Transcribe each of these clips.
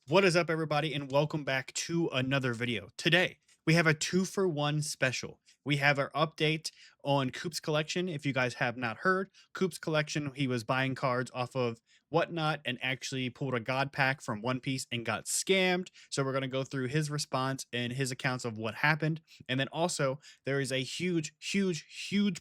What is up, everybody, and welcome back to another video. Today, we have a 2-for-1 special. We have our update on Coop's collection. If you guys have not heard, Coop's collection, he was buying cards off of Whatnot and actually pulled a God pack from One Piece and got scammed. So we're going to go through his response and his accounts of what happened. And then also, there is a huge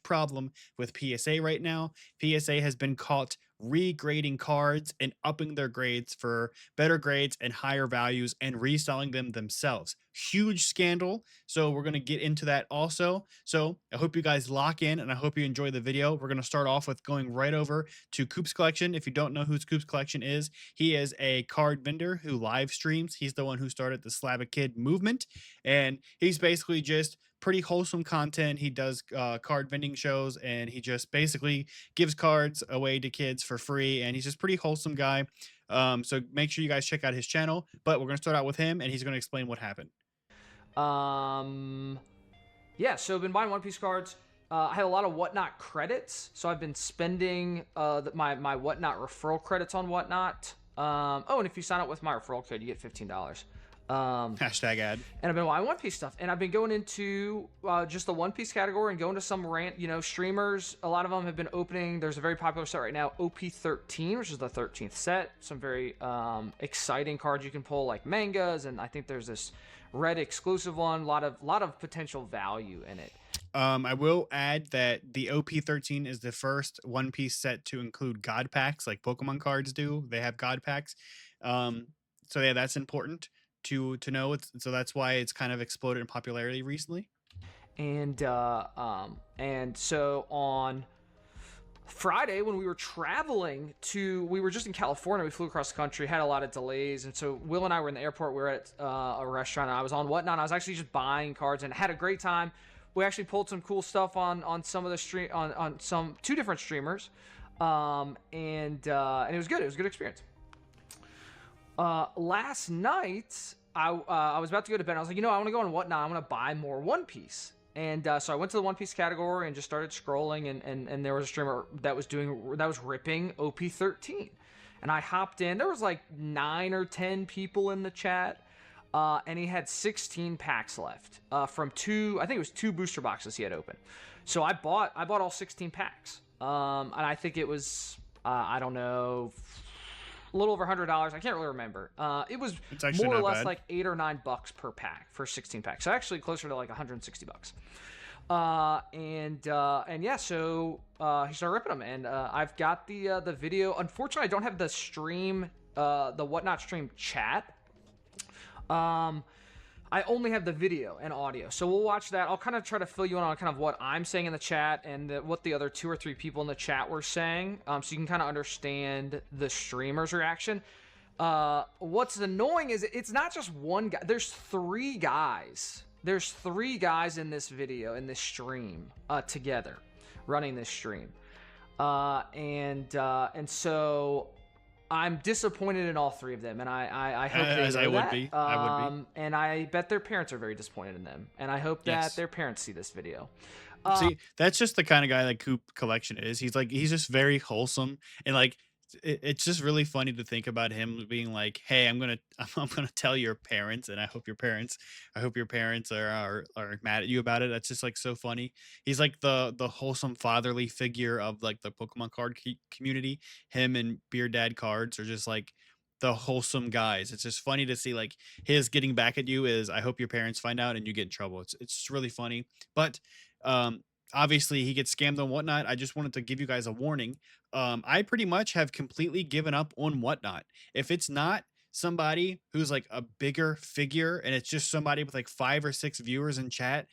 problem with PSA right now. PSA has been caught regrading cards and upping their grades for better grades and higher values and reselling them themselves. Huge scandal. So we're going to get into that also. So I hope you guys lock in and I hope you enjoy the video. We're going to start off with going right over to Coop's collection. If you don't know who Coop's collection is, he is a card vendor who live streams. He's the one who started the Slab a Kid movement. And he's basically just pretty wholesome content. He does card vending shows and he just basically gives cards away to kids for free. And he's just pretty wholesome guy. So make sure you guys check out his channel. But we're gonna start out with him, and he's gonna explain what happened. Um, yeah, so I've been buying One Piece cards. I had a lot of Whatnot credits, so I've been spending my Whatnot referral credits on Whatnot. Oh, and if you sign up with my referral code, you get $15. Hashtag ad. And I've been buying One Piece stuff, and I've been going into just the One Piece category and going to some streamers. A lot of them have been opening. There's a very popular set right now, OP13, which is the 13th set. Some very exciting cards you can pull, like mangas, and I think there's this red exclusive one. A lot of potential value in it. I will add that the OP13 is the first One Piece set to include God packs, like Pokemon cards do. They have God packs. So yeah, that's important to know. So that's why it's kind of exploded in popularity recently. And so on Friday, when we were traveling we were just in California. We flew across the country, had a lot of delays, and so Will and I were in the airport. We were at a restaurant, and I was on Whatnot. And I was actually just buying cards and had a great time. We actually pulled some cool stuff on some of the on some two different streamers, and it was good. It was a good experience. Last night, I was about to go to bed. I was like, I want to go on Whatnot. I want to buy more One Piece. And so I went to the One Piece category and just started scrolling, and there was a streamer that was ripping OP13, and I hopped in. There was like 9 or 10 people in the chat, and he had 16 packs left from I think it was 2 booster boxes he had open. So I bought all 16 packs, and I think it was I don't know, a little over $100. I can't really remember. It was more or less like $8 or $9 per pack for 16 packs. So actually closer to like $160. And yeah, so he started ripping them, and I've got the video. Unfortunately, I don't have the stream, the Whatnot stream chat. I only have the video and audio, so we'll watch that. I'll kind of try to fill you in on kind of what I'm saying in the chat and what the other 2 or 3 people in the chat were saying, so you can kind of understand the streamer's reaction. What's annoying is it's not just one guy. There's 3 guys. There's 3 guys in this video, in this stream, together, running this stream, and so I'm disappointed in all 3 of them, and I hope they know that. I would be. And I bet their parents are very disappointed in them, and I hope that their parents see this video. See, that's just the kind of guy that Coop collection is. He's just very wholesome, and like it's just really funny to think about him being like, "Hey, I'm gonna tell your parents, and I hope your parents are mad at you about it." That's just like so funny. He's like the wholesome fatherly figure of like the Pokemon card community. Him and Beer Dad cards are just like the wholesome guys. It's just funny to see like his getting back at you is, I hope your parents find out and you get in trouble. It's just really funny. But obviously he gets scammed on Whatnot. I just wanted to give you guys a warning. I pretty much have completely given up on Whatnot. If it's not somebody who's like a bigger figure and it's just somebody with like 5 or 6 viewers in chat,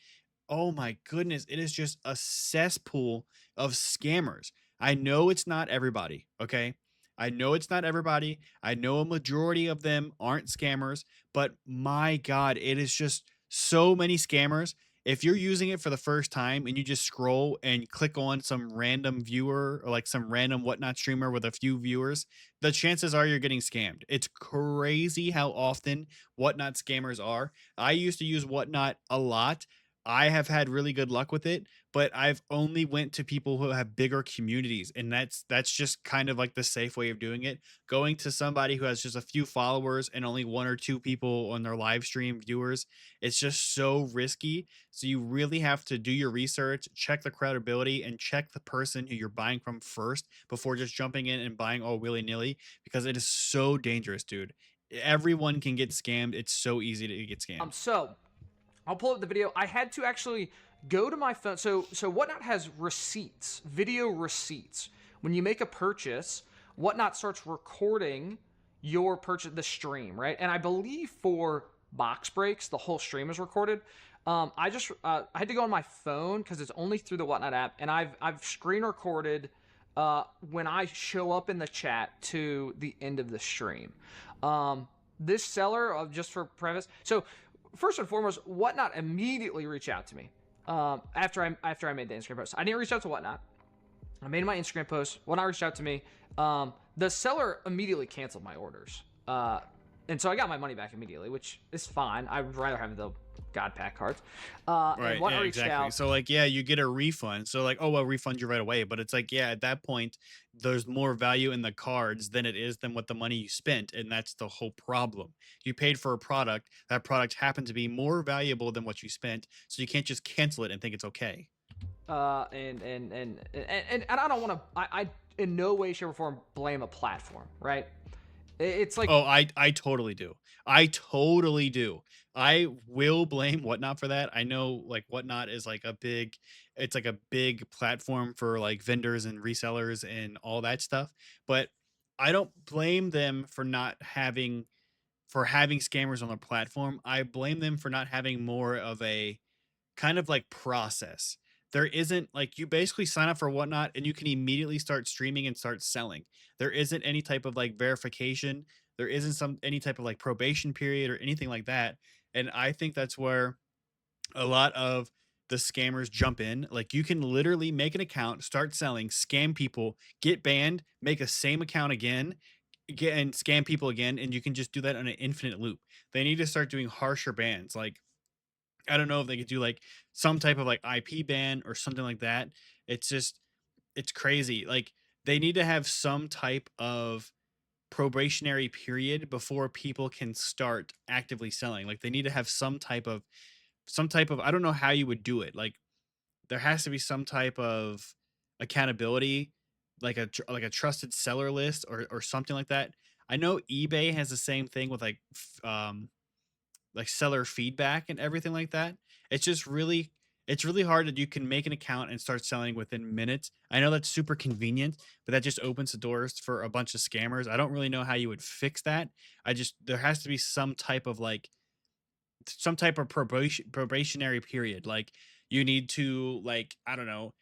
oh my goodness, it is just a cesspool of scammers. I know it's not everybody, okay? I know it's not everybody. I know a majority of them aren't scammers, but my God, it is just so many scammers. If you're using it for the first time and you just scroll and click on some random viewer or like some random Whatnot streamer with a few viewers, the chances are you're getting scammed. It's crazy how often Whatnot scammers are. I used to use Whatnot a lot. I have had really good luck with it, but I've only went to people who have bigger communities, and that's just kind of like the safe way of doing it. Going to somebody who has just a few followers and only 1 or 2 people on their live stream viewers, it's just so risky. So you really have to do your research, check the credibility, and check the person who you're buying from first before just jumping in and buying all willy-nilly, because it is so dangerous, dude. Everyone can get scammed. It's so easy to get scammed. So I'll pull up the video. I had to actually go to my phone. So Whatnot has receipts, video receipts. When you make a purchase, Whatnot starts recording your purchase, the stream, right? And I believe for box breaks, the whole stream is recorded. I had to go on my phone because it's only through the Whatnot app, and I've screen recorded when I show up in the chat to the end of the stream. This seller, just for preface, so first and foremost, Whatnot immediately reached out to me after I made the Instagram post. I didn't reach out to Whatnot. I made my Instagram post. Whatnot reached out to me. The seller immediately canceled my orders, and so I got my money back immediately, which is fine. I would rather have the God Pack cards. And Right. Whatnot Yeah, reached exactly. out. So like, yeah, you get a refund. So like, oh, well, refund you right away. But it's like, yeah, at that point, there's more value in the cards than it is than what the money you spent. And that's the whole problem. You paid for a product. That product happened to be more valuable than what you spent. So you can't just cancel it and think it's okay. And I don't want to. I in no way, shape, or form blame a platform, right? It's like Oh, I totally do. I totally do. I will blame Whatnot for that. I know like Whatnot is like a big it's like a big platform for like vendors and resellers and all that stuff, but I don't blame them for not having for having scammers on their platform. I blame them for not having more of a kind of like process. There isn't like you basically sign up for Whatnot and you can immediately start streaming and start selling. There isn't any type of like verification. There isn't some any type of like probation period or anything like that. And I think that's where a lot of the scammers jump in. Like you can literally make an account, start selling, scam people, get banned, make a same account again, get and scam people again, and you can just do that on an infinite loop. They need to start doing harsher bans. Like I don't know if they could do like some type of like IP ban or something like that. It's just it's crazy. Like they need to have some type of probationary period before people can start actively selling. Like they need to have some type of I don't know how you would do it. Like there has to be some type of accountability, like like a trusted seller list or something like that. I know eBay has the same thing with like seller feedback and everything like that. It's just really it's really hard that you can make an account and start selling within minutes. I know that's super convenient, but that just opens the doors for a bunch of scammers. I don't really know how you would fix that. I just there has to be some type of like some type of probationary period. Like you need to like I don't know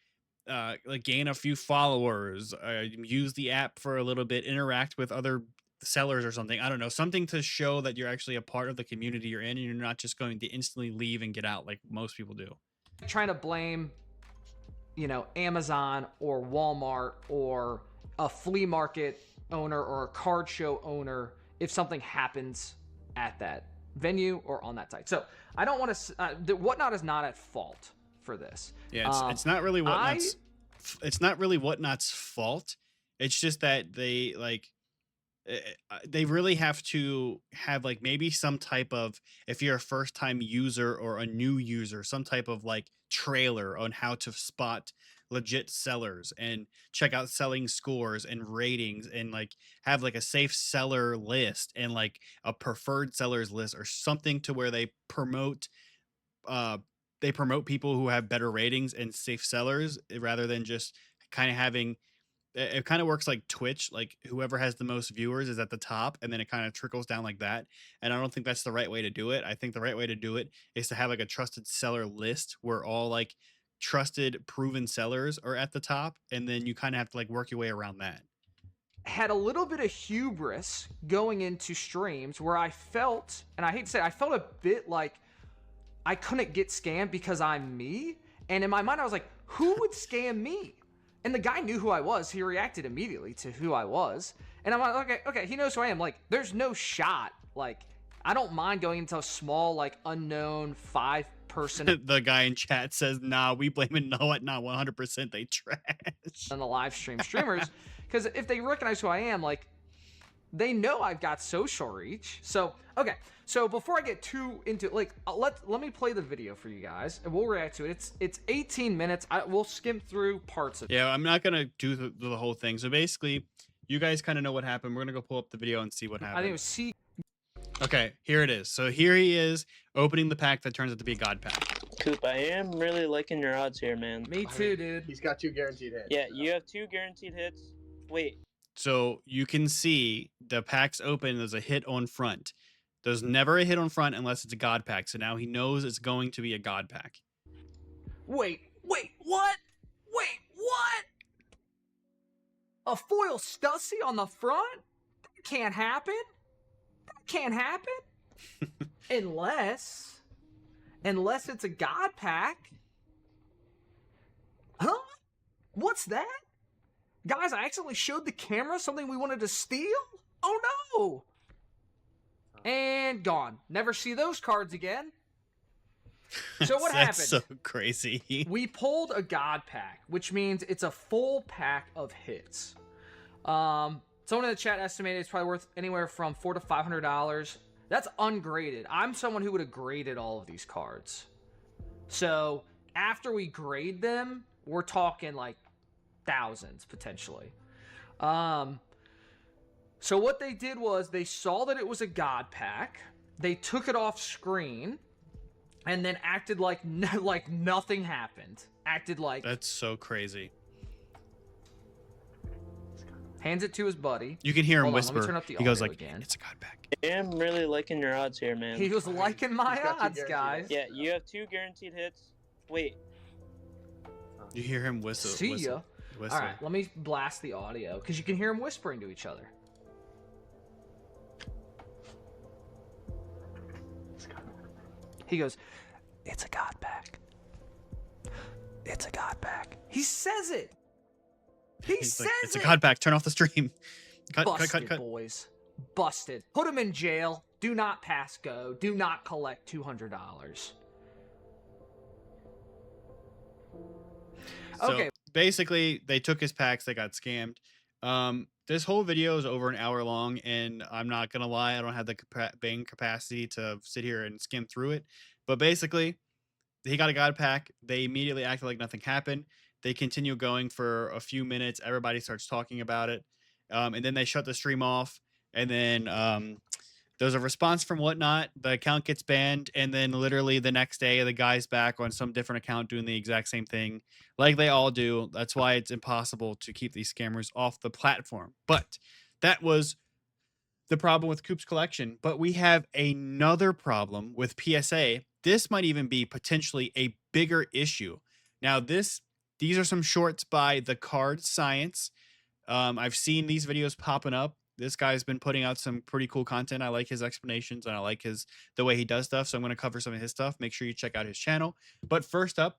like gain a few followers, use the app for a little bit, interact with other sellers or something. I don't know, something to show that you're actually a part of the community you're in and you're not just going to instantly leave and get out like most people do. trying to blame, Amazon or Walmart or a flea market owner or a card show owner if something happens at that venue or on that site. So I don't want to. Whatnot is not at fault for this. Yeah, Um, I it's not really Whatnot's fault. It's just that they like they really have to have like maybe some type of if you're a first time user or a new user some type of like trailer on how to spot legit sellers and check out selling scores and ratings and like have like a safe seller list and like a preferred sellers list or something to where uh they promote people who have better ratings and safe sellers rather than just kind of having it kind of works like Twitch, like whoever has the most viewers is at the top and then it kind of trickles down like that. And I don't think that's the right way to do it. I think the right way to do it is to have like a trusted seller list where all like trusted proven sellers are at the top and then you kind of have to like work your way around that. had a little bit of hubris going into streams where I felt, and I hate to say it, I felt a bit like I couldn't get scammed because I'm me. And in my mind, I was like, who would scam me? And the guy knew who I was. He reacted immediately to who I was. And I'm like, okay, he knows who I am. Like, there's no shot. Like, I don't mind going into a small, like, unknown 5-person The guy in chat says, "Nah, we blame it. No, not 100%. They trash." on the live streamers, because if they recognize who I am, like, they know I've got social reach. So, okay. So before I get too into, like, let me play the video for you guys, and we'll react to it. It's 18 minutes. We'll skim through parts of it. Yeah, I'm not gonna do the whole thing. So basically, you guys kind of know what happened. We're gonna go pull up the video and see what I think it happened. was C. Okay, here it is. So here he is opening the pack that turns out to be a god pack. Coop, I am really liking your odds here, man. Me too, dude. He's got 2 guaranteed hits. Yeah, you have 2 guaranteed hits. Wait, So you can see the pack's open. There's a hit on front. There's never a hit on front unless it's a god pack. So now he knows it's going to be a god pack. Wait, what? Wait, what? A foil Stussy on the front? That can't happen. That can't happen. unless it's a god pack. Huh? What's that? Guys, I accidentally showed the camera something we wanted to steal? Oh no! And gone. Never see those cards again. So what happened? That's so crazy. We pulled a god pack, which means it's a full pack of hits. Someone in the chat estimated it's probably worth anywhere from $400 to $500. That's ungraded. I'm someone who would have graded all of these cards. So after we grade them, we're talking like thousands potentially. So what they did was they saw that it was a god pack. They took it off screen and then acted like like nothing happened. Acted like That's so crazy. hands it to his buddy. You can hear him Hold on, let me whisper. turn up the He goes audio like, again. "It's a god pack." I am really liking your odds here, man. He was liking my He's got 2 odds, guaranteed guys. Yeah, you have 2 guaranteed hits. Wait, You hear him whistle. See ya. whistle, whistle. All right, let me blast the audio because you can hear him whispering to each other. He goes, "It's a god pack. It's a god pack." He says it. He He's says like, "It's a it. god pack. Turn off the stream." Cut, Busted, cut, cut, cut. boys. Busted. Put him in jail. Do not pass go. Do not collect $200. So Okay. basically, they took his packs. They got scammed. This whole video is over an hour long, and I'm not gonna lie, I don't have the brain capacity to sit here and skim through it. But basically, he got a god pack. They immediately acted like nothing happened. They continue going for a few minutes. Everybody starts talking about it, and then they shut the stream off. And then there's a response from Whatnot. The account gets banned, and then literally the next day, the guy's back on some different account doing the exact same thing, like they all do. That's why it's impossible to keep these scammers off the platform. But that was the problem with Coop's collection. But we have another problem with PSA. This might even be potentially a bigger issue. Now, these are some shorts by the Card Science. I've seen these videos popping up. This guy's been putting out some pretty cool content. I like his explanations and I like the way he does stuff. So I'm going to cover some of his stuff. Make sure you check out his channel. But first up,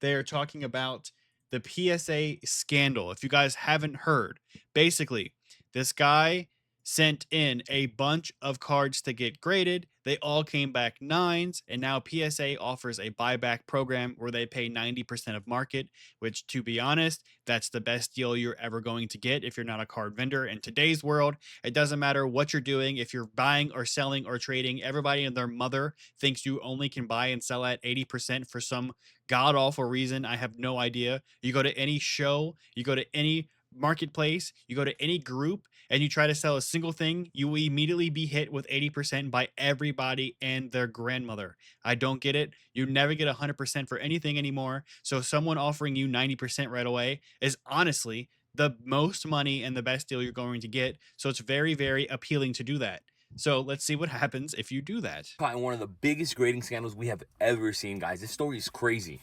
they're talking about the PSA scandal. If you guys haven't heard, basically, this guy sent in a bunch of cards to get graded. They all came back 9s, and now PSA offers a buyback program where they pay 90% of market, which, to be honest, that's the best deal you're ever going to get if you're not a card vendor. In today's world, it doesn't matter what you're doing. If you're buying or selling or trading, everybody and their mother thinks you only can buy and sell at 80% for some god-awful reason. I have no idea. You go to any show, you go to any marketplace, you go to any group, and you try to sell a single thing, you will immediately be hit with 80% by everybody and their grandmother. I don't get it. You never get 100% for anything anymore. So someone offering you 90% right away is honestly the most money and the best deal you're going to get. So it's very, very appealing to do that. So let's see what happens if you do that. Probably one of the biggest grading scandals we have ever seen, guys. This story is crazy.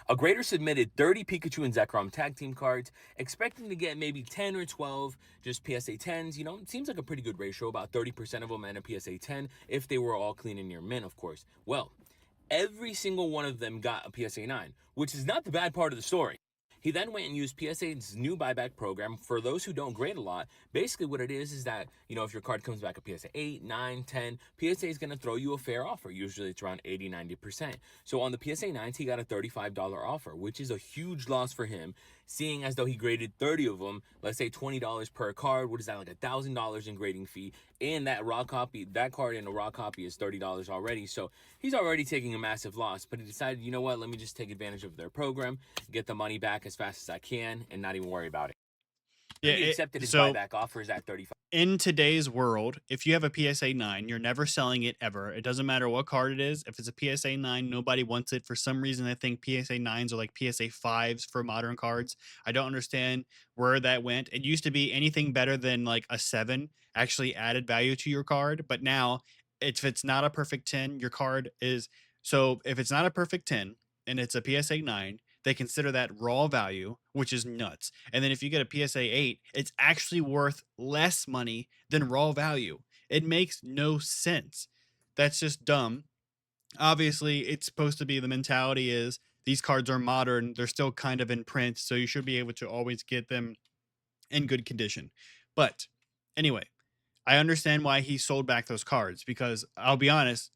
A grader submitted 30 Pikachu and Zekrom tag team cards, expecting to get maybe 10 or 12 just PSA 10s. You know, it seems like a pretty good ratio, about 30% of them and a PSA 10, if they were all clean and near mint, of course. Well, every single one of them got a PSA 9, which is not the bad part of the story. He then went and used PSA's new buyback program. For those who don't grade a lot, basically what it is that, you know, if your card comes back a PSA 8, 9, 10, PSA is going to throw you a fair offer. Usually it's around 80, 90%. So on the PSA 9s, he got a $35 offer, which is a huge loss for him, seeing as though he graded 30 of them, let's say $20 per card. What is that, like $1,000 in grading fee? And that raw copy, that card in a raw copy is $30 already. So he's already taking a massive loss, but he decided, you know what, let me just take advantage of their program, get the money back as fast as I can, and not even worry about it. Yeah. He accepted his So buyback offers at 35. in today's world, if you have a PSA 9, you're never selling it ever. It doesn't matter what card it is. If it's a PSA 9, nobody wants it. For some reason, I think PSA 9s are like PSA 5s for modern cards. I don't understand where that went. It used to be anything better than like a 7 actually added value to your card. But now, if it's not a perfect 10, your card is. So if it's not a perfect 10 and it's a PSA 9, they consider that raw value, which is nuts. And then if you get a PSA 8, it's actually worth less money than raw value. It makes no sense. That's just dumb. Obviously, it's supposed to be the mentality is these cards are modern, they're still kind of in print, so you should be able to always get them in good condition. But anyway, I understand why he sold back those cards because I'll be honest,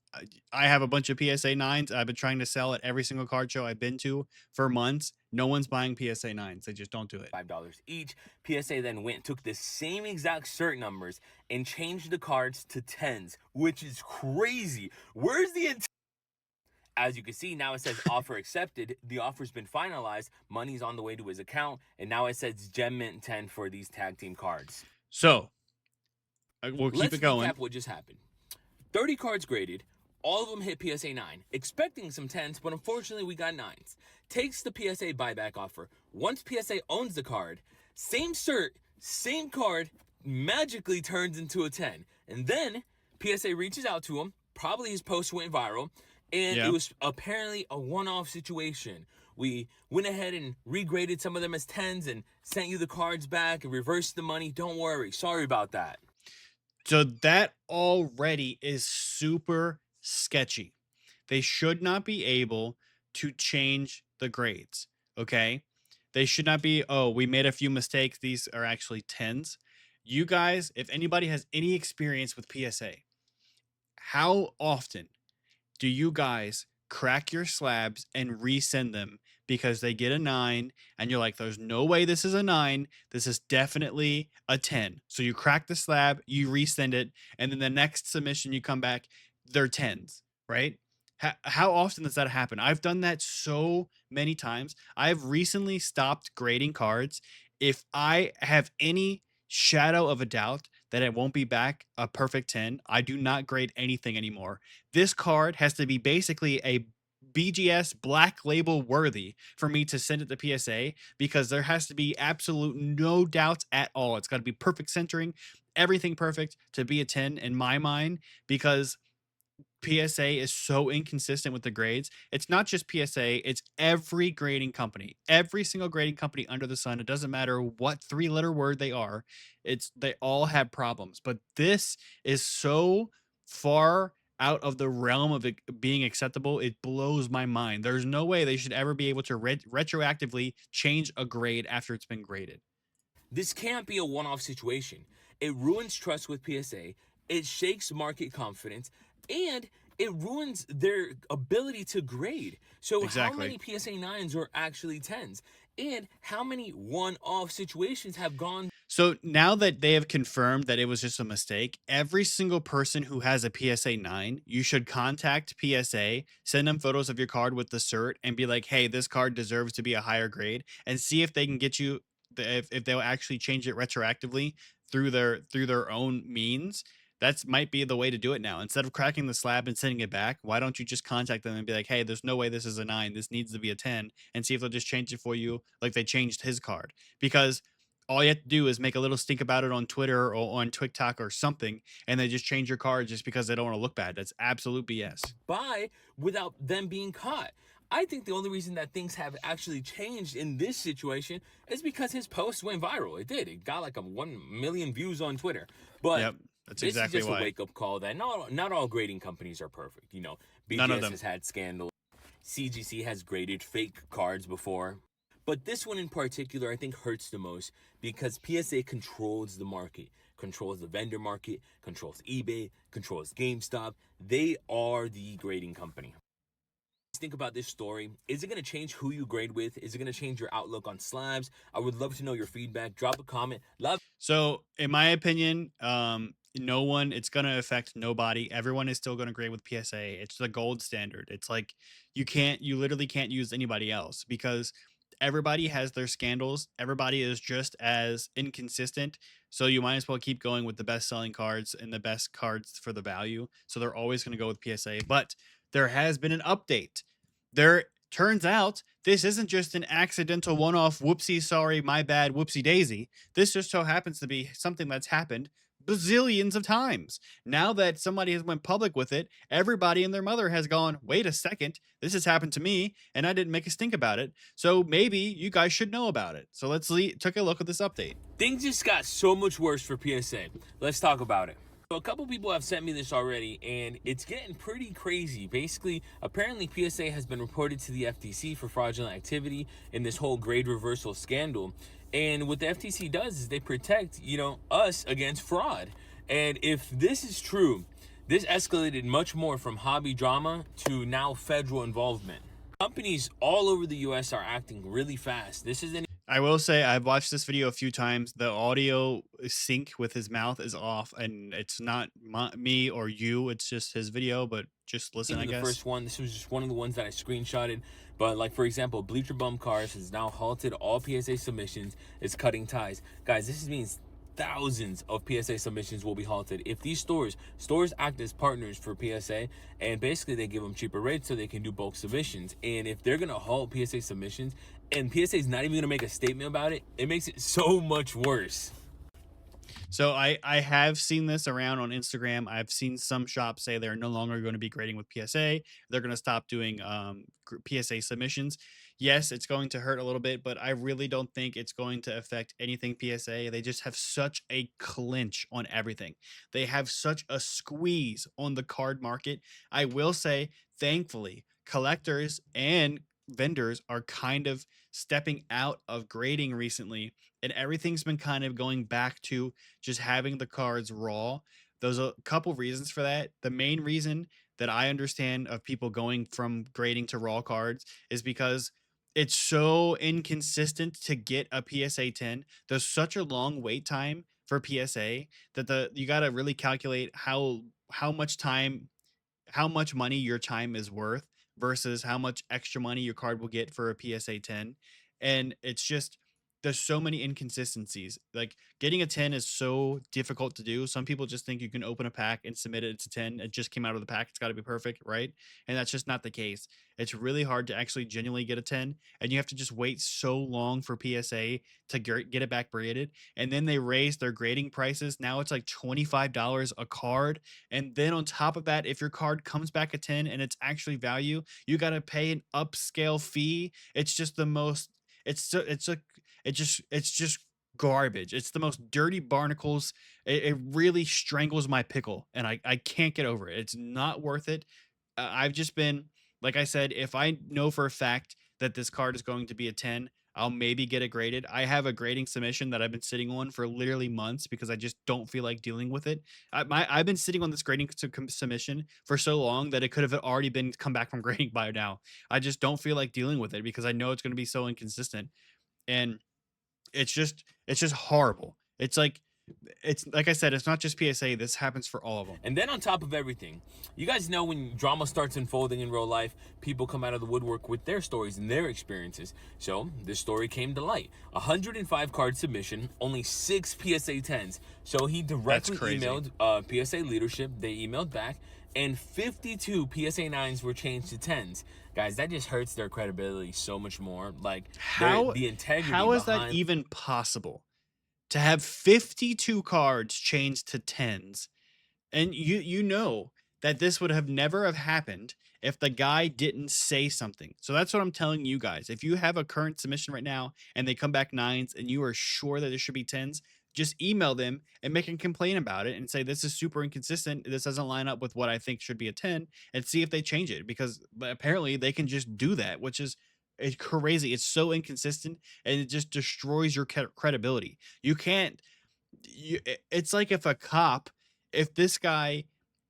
I have a bunch of PSA 9s. I've been trying to sell at every single card show I've been to for months. No one's buying PSA 9s. They just don't do it. $5 each. PSA then went, took the same exact cert numbers and changed the cards to 10s, which is crazy. Where's the intent? As you can see, now it says offer accepted. The offer's been finalized. Money's on the way to his account. And now it says Gem Mint 10 for these tag team cards. So we'll keep Let's it going. recap what just happened. 30 cards graded. All of them hit PSA 9, expecting some 10s, but unfortunately we got 9s. Takes the PSA buyback offer. Once PSA owns the card, same cert, same card, magically turns into a 10. And then PSA reaches out to him. Probably his post went viral. And it was apparently a one-off situation. We went ahead and regraded some of them as 10s and sent you the cards back and reversed the money. Don't worry. Sorry about that. So that already is super sketchy. They should not be able to change the grades. Okay. They should not be, oh, we made a few mistakes. These are actually 10s. You guys, if anybody has any experience with PSA, how often do you guys crack your slabs and resend them because they get a 9 and you're like, there's no way this is a 9, this is definitely a 10. So you crack the slab, you resend it, and then the next submission you come back, they're 10s, right? How often does that happen? I've done that so many times. I've recently stopped grading cards. If I have any shadow of a doubt that it won't be back a perfect 10, I do not grade anything anymore. This card has to be basically a BGS black label worthy for me to send it to PSA because there has to be absolute no doubts at all. It's got to be perfect centering, everything perfect to be a 10 in my mind because PSA is so inconsistent with the grades. It's not just PSA, it's every grading company. Every single grading company under the sun. It doesn't matter what 3-letter word they are. They all have problems. But this is so far out of the realm of it being acceptable. It blows my mind. There's no way they should ever be able to retroactively change a grade after it's been graded. This can't be a one-off situation. It ruins trust with PSA. It shakes market confidence. And it ruins their ability to grade. So how many PSA 9s are actually 10s? And how many one-off situations have gone? So now that they have confirmed that it was just a mistake, every single person who has a PSA 9, you should contact PSA, send them photos of your card with the cert, and be like, hey, this card deserves to be a higher grade, and see if they can get you, if they'll actually change it retroactively through their own means. That's might be the way to do it now. Instead of cracking the slab and sending it back, why don't you just contact them and be like, hey, there's no way this is a 9. This needs to be a 10, and see if they'll just change it for you like they changed his card. Because all you have to do is make a little stink about it on Twitter or on TikTok or something, and they just change your card just because they don't want to look bad. That's absolute BS. Buy without them being caught. I think the only reason that things have actually changed in this situation is because his post went viral. It did. It got like 1 million views on Twitter. But yep, that's this exactly is just why. A wake-up call that not all grading companies are perfect. You know, None of BGS them has had scandals. CGC has graded fake cards before. But this one in particular, I think hurts the most because PSA controls the market, controls the vendor market, controls eBay, controls GameStop. They are the grading company. Think about this story. Is it going to change who you grade with? Is it going to change your outlook on slabs? I would love to know your feedback. Drop a comment. Love. So, in my opinion, no one, it's going to affect nobody. Everyone is still going to grade with PSA. It's the gold standard. It's like you literally can't use anybody else because everybody has their scandals. Everybody is just as inconsistent. So, you might as well keep going with the best selling cards and the best cards for the value. So, they're always going to go with PSA. But there has been an update. There turns out this isn't just an accidental one off whoopsie, sorry, my bad, whoopsie daisy. This just so happens to be something that's happened bazillions of times. Now that somebody has went public with it, everybody and their mother has gone, wait a second, this has happened to me and I didn't make a stink about it. So maybe you guys should know about it. So let's take a look at this update. Things just got so much worse for PSA. Let's talk about it. So a couple people have sent me this already, and it's getting pretty crazy. Basically, apparently PSA has been reported to the FTC for fraudulent activity in this whole grade reversal scandal. And what the FTC does is they protect, us against fraud. And if this is true, this escalated much more from hobby drama to now federal involvement. Companies all over the US are acting really fast. This isn't. I will say I've watched this video a few times. The audio sync with his mouth is off, and it's not me or you. It's just his video, but just listen, I The guess. first one, this was just one of the ones that I screenshotted. But like, for example, Bleacher Bum Cars has now halted all PSA submissions. It's cutting ties. Guys, this means thousands of PSA submissions will be halted if these stores act as partners for PSA, and basically they give them cheaper rates so they can do bulk submissions. And if they're gonna halt PSA submissions and PSA is not even gonna make a statement about it, it makes it so much worse. So I have seen this around on Instagram. I've seen some shops say they're no longer going to be grading with PSA. They're going to stop doing PSA submissions. Yes, it's going to hurt a little bit, but I really don't think it's going to affect anything PSA. They just have such a clinch on everything. They have such a squeeze on the card market. I will say, thankfully, collectors and vendors are kind of stepping out of grading recently, and everything's been kind of going back to just having the cards raw. There's a couple reasons for that. The main reason that I understand of people going from grading to raw cards is because it's so inconsistent to get a PSA 10. There's such a long wait time for PSA that you got to really calculate how much time, how much money your time is worth versus how much extra money your card will get for a PSA 10. And it's just there's so many inconsistencies. Like getting a 10 is so difficult to do. Some people just think you can open a pack and submit it. It's a 10. It just came out of the pack. It's got to be perfect, right? And that's just not the case. It's really hard to actually genuinely get a 10. And you have to just wait so long for PSA to get it back graded. And then they raised their grading prices. Now it's like $25 a card. And then on top of that, if your card comes back a 10 and it's actually value, you got to pay an upscale fee. It's just the most, it's just garbage. It's the most dirty barnacles. It really strangles my pickle and I can't get over it. It's not worth it. I've just been, like I said, if I know for a fact that this card is going to be a 10, I'll maybe get it graded. I have a grading submission that I've been sitting on for literally months because I just don't feel like dealing with it. I've been sitting on this grading submission for so long that it could have already been come back from grading by now. I just don't feel like dealing with it because I know it's going to be so inconsistent. And it's just horrible. It's like I said, it's not just PSA. This happens for all of them. And then on top of everything, you guys know when drama starts unfolding in real life, people come out of the woodwork with their stories and their experiences. So this story came to light. 105 card submission, only 6 PSA 10s. So he directly emailed PSA leadership. They emailed back, and 52 PSA 9s were changed to 10s. Guys, that just hurts their credibility so much more. Like, the integrity. How is that even possible? To have 52 cards changed to 10s, and you know that this would have never have happened if the guy didn't say something. So that's what I'm telling you guys. If you have a current submission right now and they come back 9s and you are sure that it should be 10s, just email them and make a complaint about it and say this is super inconsistent. This doesn't line up with what I think should be a 10, and see if they change it, because apparently they can just do that, which is it's crazy. It's so inconsistent, and it just destroys your credibility. You can't it's like if a cop if this guy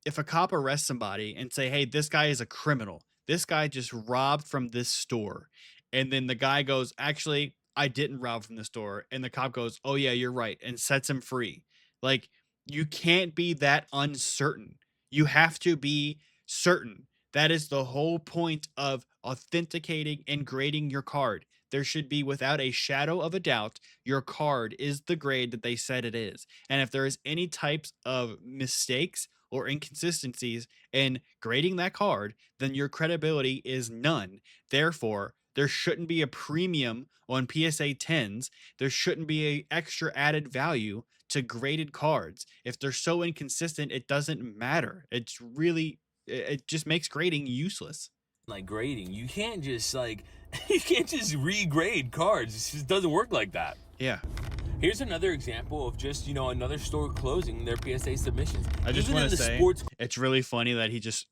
if a cop arrests somebody and say, "Hey, this guy is a criminal. This guy just robbed from this store." And then the guy goes, "Actually, I didn't rob from the store." And the cop goes, "Oh yeah, you're right," and sets him free. Like, you can't be that uncertain. You have to be certain. That is the whole point of authenticating and grading your card. There should be, without a shadow of a doubt, your card is the grade that they said it is. And if there is any types of mistakes or inconsistencies in grading that card, then your credibility is none. Therefore, there shouldn't be a premium on PSA 10s. There shouldn't be a extra added value to graded cards. If they're so inconsistent, it doesn't matter. It's really it just makes grading useless. Like grading, you can't just like you can't just regrade cards. It just doesn't work like that. Yeah. Here's another example of just, another store closing their PSA submissions. I just Even in want to the say sports it's really funny that he just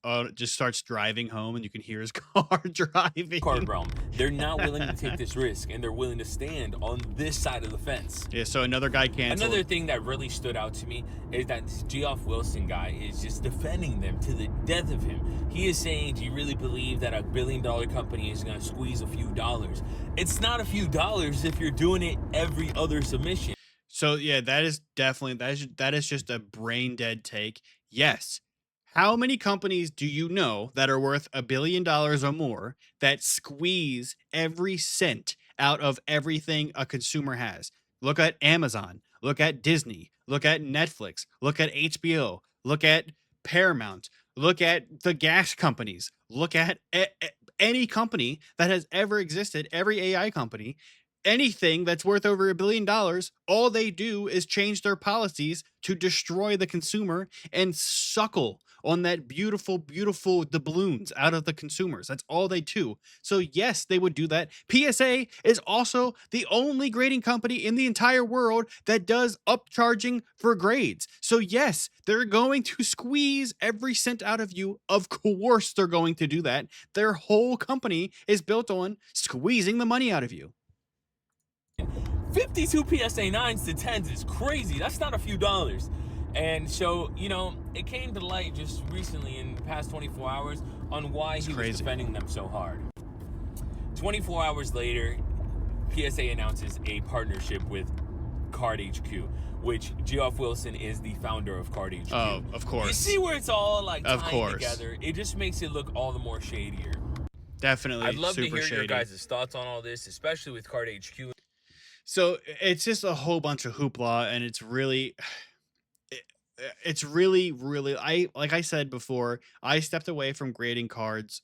starts driving home and you can hear his car driving. card realm, they're not willing to take this risk, and they're willing to stand on this side of the fence. Yeah, so another guy canceled. Another thing that really stood out to me is that this Geoff Wilson guy is just defending them to the death of him. He is saying, do you really believe that $1 billion company is going to squeeze a few dollars? It's not a few dollars if you're doing it every other submission. So yeah, that is definitely that is just a brain dead take. Yes. How many companies do you know that are worth $1 billion or more that squeeze every cent out of everything a consumer has? Look at Amazon, look at Disney, look at Netflix, look at HBO, look at Paramount, look at the gas companies, look at any company that has ever existed, every AI company, anything that's worth over $1 billion, all they do is change their policies to destroy the consumer and suckle on that beautiful, beautiful doubloons out of the consumers. That's all they do. So yes, they would do that. PSA is also the only grading company in the entire world that does upcharging for grades. So yes, they're going to squeeze every cent out of you. Of course, they're going to do that. Their whole company is built on squeezing the money out of you. 52 PSA 9s to 10s is crazy. That's not a few dollars. And so, it came to light just recently in the past 24 hours on why he was defending them so hard. 24 hours later, PSA announces a partnership with Card HQ, which Geoff Wilson is the founder of Card HQ. Oh, of course. You see where it's all like Of tying course. together. It just makes it look all the more shadier. Definitely. I'd love to super hear shady. your guys' thoughts on all this, especially with Card HQ. So it's just a whole bunch of hoopla, and it's really, it- it's really, really. Like I said before, I stepped away from grading cards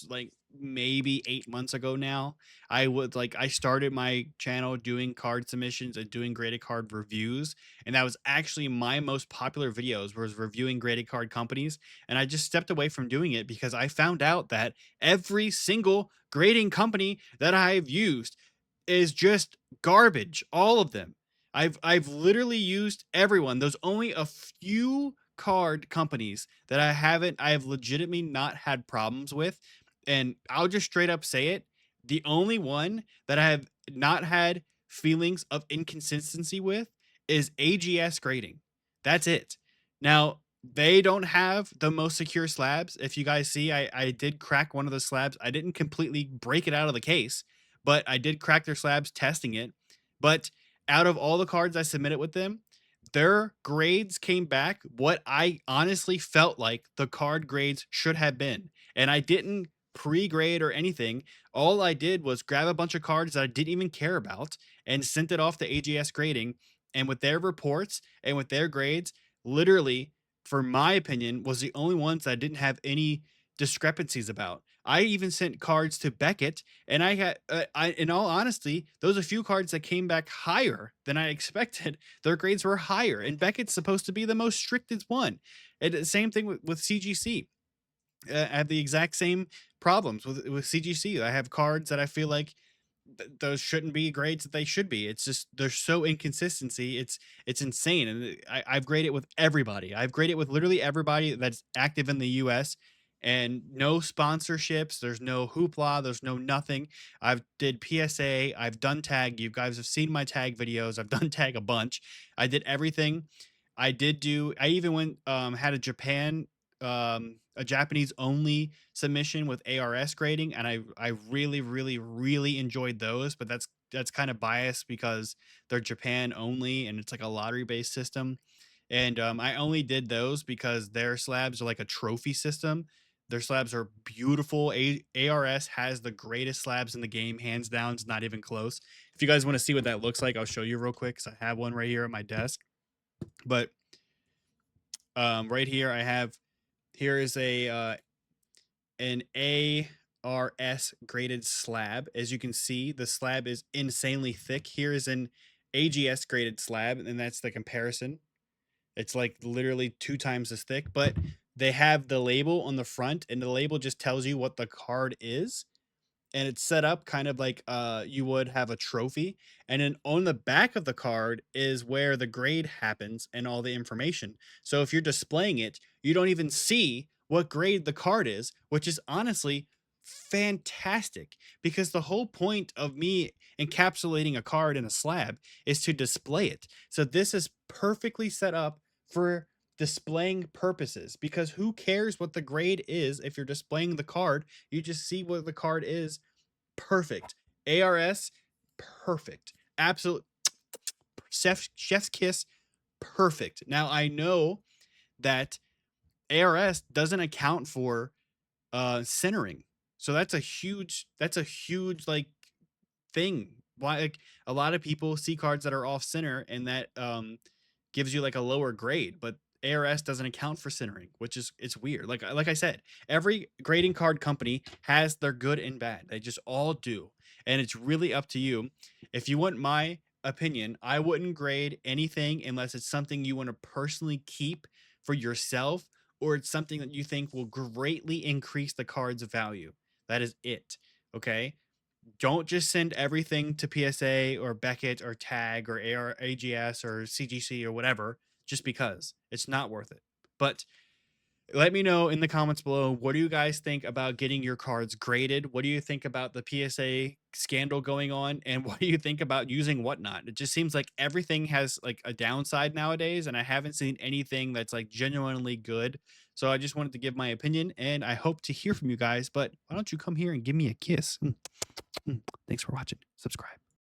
like maybe 8 months ago now. I started my channel doing card submissions and doing graded card reviews, and that was actually my most popular videos was reviewing graded card companies. And I just stepped away from doing it because I found out that every single grading company that I've used is just garbage. All of them. I've literally used everyone. There's only a few card companies that I have legitimately not had problems with. And I'll just straight up say it. The only one that I have not had feelings of inconsistency with is AGS grading. That's it. Now, they don't have the most secure slabs. If you guys see, I did crack one of the slabs. I didn't completely break it out of the case, but I did crack their slabs testing it. But out of all the cards I submitted with them, their grades came back what I honestly felt like the card grades should have been. And I didn't pre-grade or anything. All I did was grab a bunch of cards that I didn't even care about and sent it off to AGS grading. And with their reports and with their grades, literally, for my opinion, was the only ones that I didn't have any discrepancies about. I even sent cards to Beckett, and I had, in all honesty, those a few cards that came back higher than I expected. Their grades were higher, and Beckett's supposed to be the most strictest one. And the same thing with CGC. I have the exact same problems with CGC. I have cards that I feel like those shouldn't be grades that they should be. It's just there's so inconsistency. It's insane, and I've graded with everybody. I've graded with literally everybody that's active in the U.S. and no sponsorships. There's no hoopla. There's no nothing. I've did PSA. I've done tag. You guys have seen my tag videos. I've done tag a bunch. I did everything. I did do. I even went had a Japanese only submission with ARS grading, and I really really enjoyed those. But that's kind of biased because they're Japan only, and it's like a lottery based system. And I only did those because their slabs are like a trophy system. Their slabs are beautiful. ARS has the greatest slabs in the game, hands down. It's not even close. If you guys want to see what that looks like, I'll show you real quick because I have one right here at my desk. But right here, here is an ARS graded slab. As you can see, the slab is insanely thick. Here is an AGS graded slab, and that's the comparison. It's like literally 2 times as thick, but they have the label on the front, and the label just tells you what the card is, and it's set up kind of like you would have a trophy. And then on the back of the card is where the grade happens and all the information. So if you're displaying it, you don't even see what grade the card is, which is honestly fantastic, because the whole point of me encapsulating a card in a slab is to display it. So this is perfectly set up for displaying purposes, because who cares what the grade is if you're displaying the card? You just see what the card is. Perfect. ARS, perfect. Absolute chef's kiss, perfect. Now I know that ARS doesn't account for centering. So that's a huge like thing. Why, like, a lot of people see cards that are off center, and that gives you like a lower grade, but ARS doesn't account for centering, which is it's weird. Like I said, every grading card company has their good and bad. They just all do. And it's really up to you. If you want my opinion, I wouldn't grade anything unless it's something you want to personally keep for yourself, or it's something that you think will greatly increase the card's value. That is it. Okay? Don't just send everything to PSA or Beckett or Tag or AGS or CGC or whatever just because. It's not worth it. But let me know in the comments below, what do you guys think about getting your cards graded? What do you think about the PSA scandal going on? And what do you think about using Whatnot? It just seems like everything has like a downside nowadays, and I haven't seen anything that's like genuinely good. So I just wanted to give my opinion, and I hope to hear from you guys. But why don't you come here and give me a kiss? Thanks for watching. Subscribe.